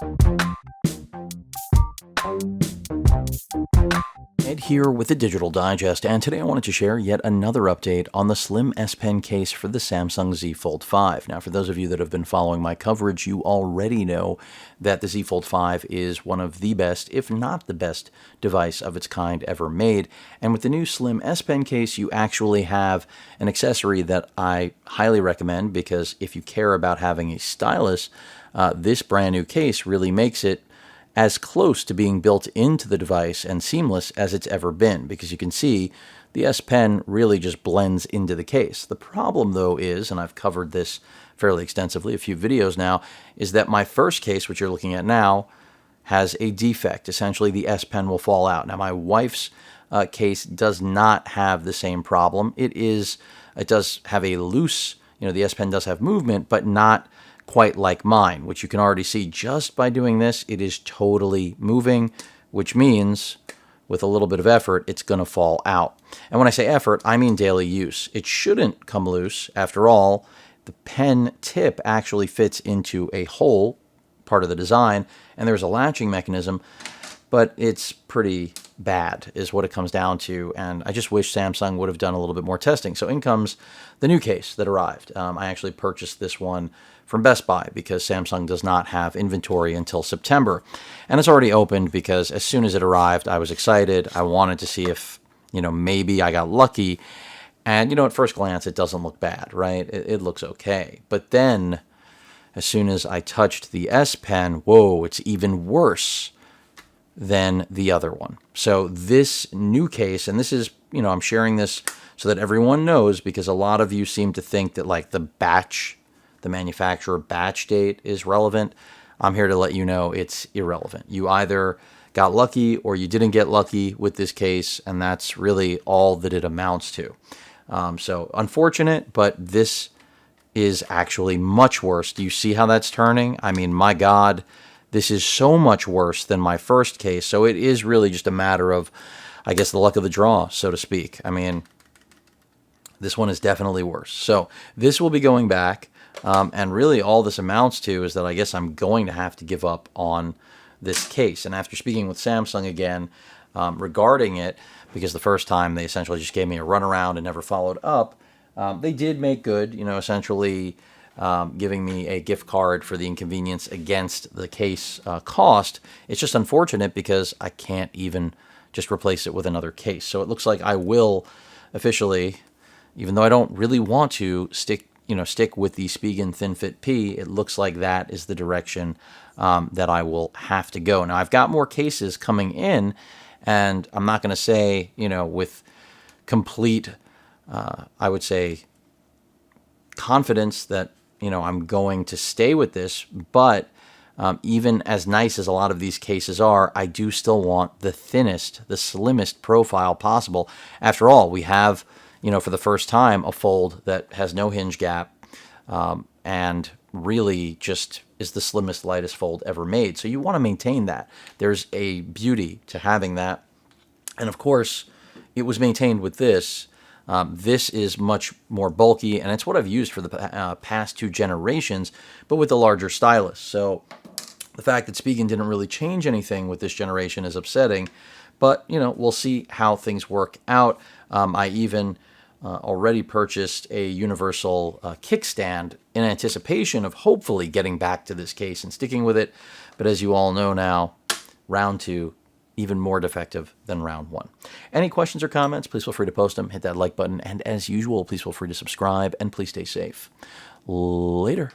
Ed here with the Digital Digest, and today I wanted to share yet another update on the slim S Pen case for the Samsung Z Fold 5. Now, for those of you that have been following my coverage, you already know that the Z Fold 5 is one of the best, if not the best, device of its kind ever made. And with the new slim S Pen case, you actually have an accessory that I highly recommend, because if you care about having a stylus, this brand new case really makes it as close to being built into the device and seamless as it's ever been, because you can see the S Pen really just blends into the case. The problem, though, is, and I've covered this fairly extensively, a few videos now, is that my first case, which you're looking at now, has a defect. Essentially, the S Pen will fall out. Now, my wife's case does not have the same problem. It does have a loose, the S Pen does have movement, but not quite like mine, which you can already see just by doing this. It is totally moving, which means with a little bit of effort, it's going to fall out. And when I say effort, I mean daily use. It shouldn't come loose. After all, the pen tip actually fits into a hole, part of the design, and there's a latching mechanism, but it's pretty bad is what it comes down to, and I just wish Samsung would have done a little bit more testing. So in comes the new case that arrived. I actually purchased this one from Best Buy because Samsung does not have inventory until September, and it's already opened because as soon as it arrived, I was excited. I wanted to see if, maybe I got lucky, and at first glance, it doesn't look bad, right? It looks okay, but then as soon as I touched the S Pen, whoa, it's even worse than the other one. So this new case, and this is, I'm sharing this so that everyone knows, because a lot of you seem to think that like the manufacturer batch date is relevant. I'm here to let you know it's irrelevant. You either got lucky or you didn't get lucky with this case, and that's really all that it amounts to. So unfortunate, but this is actually much worse. Do you see how that's turning? I mean, my God, this is so much worse than my first case. So it is really just a matter of, I guess, the luck of the draw, so to speak. I mean, this one is definitely worse. So this will be going back. And really all this amounts to is that I guess I'm going to have to give up on this case. And after speaking with Samsung again regarding it, because the first time they essentially just gave me a runaround and never followed up, they did make good, essentially giving me a gift card for the inconvenience against the case cost. It's just unfortunate because I can't even just replace it with another case. So it looks like I will officially, even though I don't really want to stick with the Spigen ThinFit P, it looks like that is the direction that I will have to go. Now, I've got more cases coming in, and I'm not going to say, with complete, I would say, confidence that, I'm going to stay with this, but even as nice as a lot of these cases are, I do still want the thinnest, the slimmest profile possible. After all, we have, for the first time, a fold that has no hinge gap and really just is the slimmest, lightest fold ever made. So you want to maintain that. There's a beauty to having that. And of course, it was maintained with this. This is much more bulky, and it's what I've used for the past 2 generations, but with the larger stylus. So the fact that Spigen didn't really change anything with this generation is upsetting, but, we'll see how things work out. I even already purchased a universal kickstand in anticipation of hopefully getting back to this case and sticking with it. But as you all know now, round 2, even more defective than round 1. Any questions or comments, please feel free to post them. Hit that like button. And as usual, please feel free to subscribe, and please stay safe. Later.